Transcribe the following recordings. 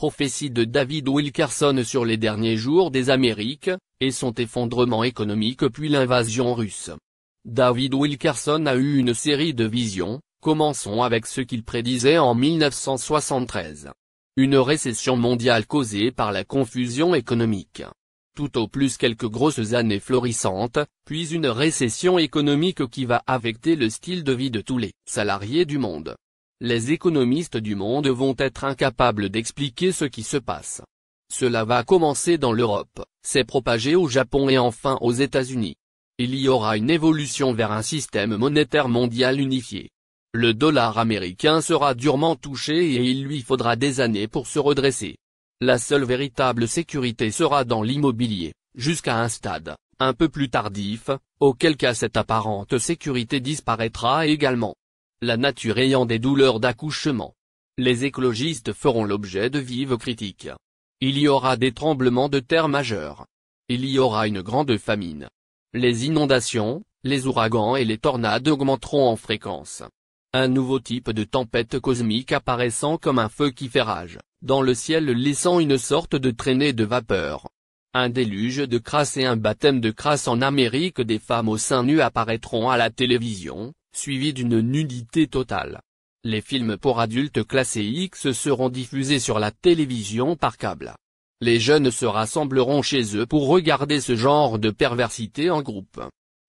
prophéties de David Wilkerson sur les derniers jours des Amériques, et son effondrement économique puis l'invasion russe. David Wilkerson a eu une série de visions, commençons avec ce qu'il prédisait en 1973. Une récession mondiale causée par la confusion économique. Tout au plus quelques grosses années florissantes, puis une récession économique qui va affecter le style de vie de tous les salariés du monde. Les économistes du monde vont être incapables d'expliquer ce qui se passe. Cela va commencer dans l'Europe, s'est propagé au Japon et enfin aux États-Unis. Il y aura une évolution vers un système monétaire mondial unifié. Le dollar américain sera durement touché et il lui faudra des années pour se redresser. La seule véritable sécurité sera dans l'immobilier, jusqu'à un stade, un peu plus tardif, auquel cas cette apparente sécurité disparaîtra également. La nature ayant des douleurs d'accouchement. Les écologistes feront l'objet de vives critiques. Il y aura des tremblements de terre majeurs. Il y aura une grande famine. Les inondations, les ouragans et les tornades augmenteront en fréquence. Un nouveau type de tempête cosmique apparaissant comme un feu qui fait rage, dans le ciel laissant une sorte de traînée de vapeur. Un déluge de crasse et un baptême de crasse en Amérique, des femmes au sein nu apparaîtront à la télévision, suivis d'une nudité totale. Les films pour adultes classés X seront diffusés sur la télévision par câble. Les jeunes se rassembleront chez eux pour regarder ce genre de perversité en groupe.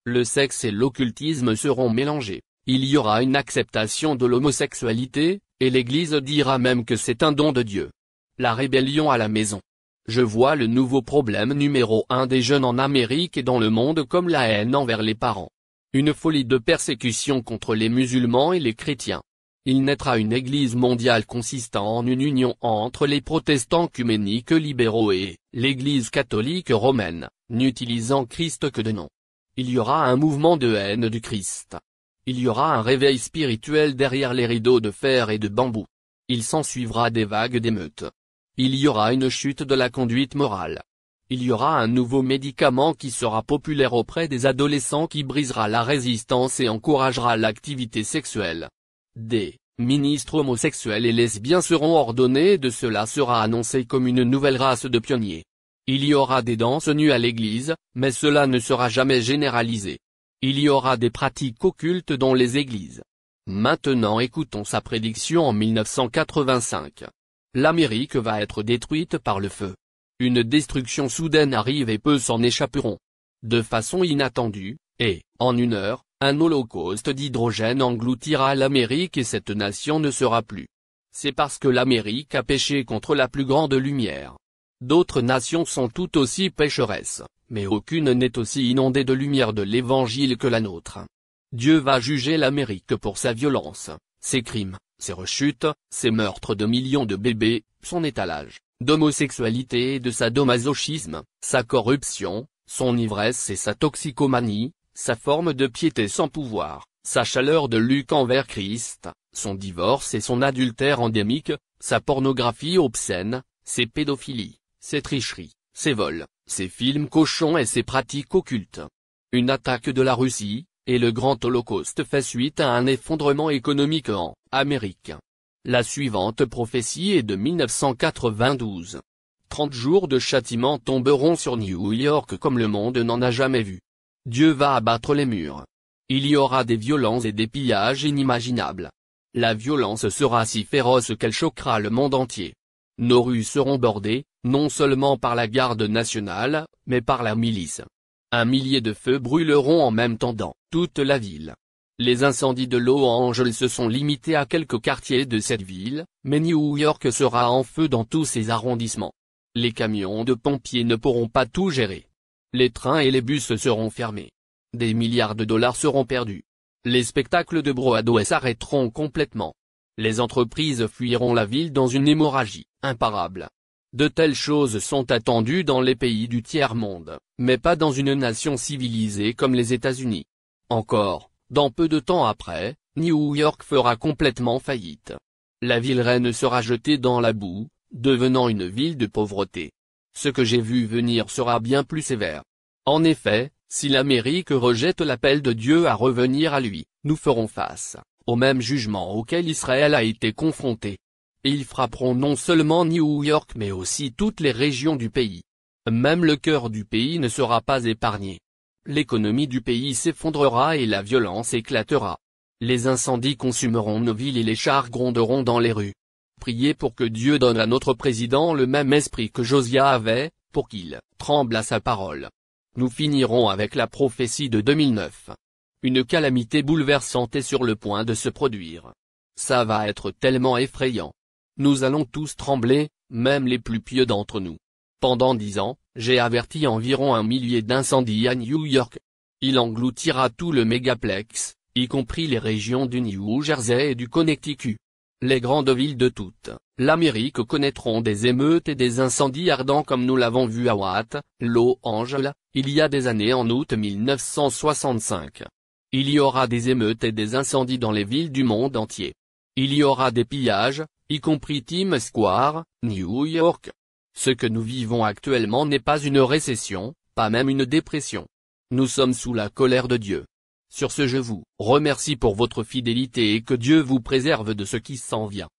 Le sexe et l'occultisme seront mélangés. Il y aura une acceptation de l'homosexualité, et l'Église dira même que c'est un don de Dieu. La rébellion à la maison. Je vois le nouveau problème numéro 1 des jeunes en Amérique et dans le monde comme la haine envers les parents. Une folie de persécution contre les musulmans et les chrétiens. Il naîtra une Église mondiale consistant en une union entre les protestants œcuméniques libéraux et l'Église catholique romaine, n'utilisant Christ que de nom. Il y aura un mouvement de haine du Christ. Il y aura un réveil spirituel derrière les rideaux de fer et de bambou. Il s'ensuivra des vagues d'émeutes. Il y aura une chute de la conduite morale. Il y aura un nouveau médicament qui sera populaire auprès des adolescents qui brisera la résistance et encouragera l'activité sexuelle. Des ministres homosexuels et lesbiens seront ordonnés et de cela sera annoncé comme une nouvelle race de pionniers. Il y aura des danses nues à l'église, mais cela ne sera jamais généralisé. Il y aura des pratiques occultes dans les églises. Maintenant écoutons sa prédiction en 1985. L'Amérique va être détruite par le feu. Une destruction soudaine arrive et peu s'en échapperont. De façon inattendue, et, en une heure, un holocauste d'hydrogène engloutira l'Amérique et cette nation ne sera plus. C'est parce que l'Amérique a péché contre la plus grande lumière. D'autres nations sont tout aussi pécheresses, mais aucune n'est aussi inondée de lumière de l'Évangile que la nôtre. Dieu va juger l'Amérique pour sa violence, ses crimes, ses rechutes, ses meurtres de millions de bébés, son étalage d'homosexualité et de sadomasochisme, sa corruption, son ivresse et sa toxicomanie, sa forme de piété sans pouvoir, sa chaleur de Luc envers Christ, son divorce et son adultère endémique, sa pornographie obscène, ses pédophilies, ses tricheries, ses vols, ses films cochons et ses pratiques occultes. Une attaque de la Russie, et le grand holocauste fait suite à un effondrement économique en Amérique. La suivante prophétie est de 1992. 30 jours de châtiment tomberont sur New York comme le monde n'en a jamais vu. Dieu va abattre les murs. Il y aura des violences et des pillages inimaginables. La violence sera si féroce qu'elle choquera le monde entier. Nos rues seront bordées, non seulement par la garde nationale, mais par la milice. 1 millier de feux brûleront en même temps dans toute la ville. Les incendies de Los Angeles se sont limités à quelques quartiers de cette ville, mais New York sera en feu dans tous ses arrondissements. Les camions de pompiers ne pourront pas tout gérer. Les trains et les bus seront fermés. Des milliards de dollars seront perdus. Les spectacles de Broadway s'arrêteront complètement. Les entreprises fuiront la ville dans une hémorragie imparable. De telles choses sont attendues dans les pays du tiers-monde, mais pas dans une nation civilisée comme les États-Unis. Encore, dans peu de temps après, New York fera complètement faillite. La ville reine sera jetée dans la boue, devenant une ville de pauvreté. Ce que j'ai vu venir sera bien plus sévère. En effet, si l'Amérique rejette l'appel de Dieu à revenir à lui, nous ferons face au même jugement auquel Israël a été confronté. et ils frapperont non seulement New York mais aussi toutes les régions du pays. Même le cœur du pays ne sera pas épargné. L'économie du pays s'effondrera et la violence éclatera. Les incendies consumeront nos villes et les chars gronderont dans les rues. Priez pour que Dieu donne à notre président le même esprit que Josia avait, pour qu'il tremble à sa parole. Nous finirons avec la prophétie de 2009. Une calamité bouleversante est sur le point de se produire. Ça va être tellement effrayant. Nous allons tous trembler, même les plus pieux d'entre nous. Pendant 10 ans, j'ai averti environ 1 millier d'incendies à New York. Il engloutira tout le mégaplex, y compris les régions du New Jersey et du Connecticut. Les grandes villes de toute l'Amérique connaîtront des émeutes et des incendies ardents comme nous l'avons vu à Watt, Los Angeles, il y a des années en août 1965. Il y aura des émeutes et des incendies dans les villes du monde entier. Il y aura des pillages, y compris Times Square, New York. Ce que nous vivons actuellement n'est pas une récession, pas même une dépression. Nous sommes sous la colère de Dieu. Sur ce, je vous remercie pour votre fidélité et que Dieu vous préserve de ce qui s'en vient.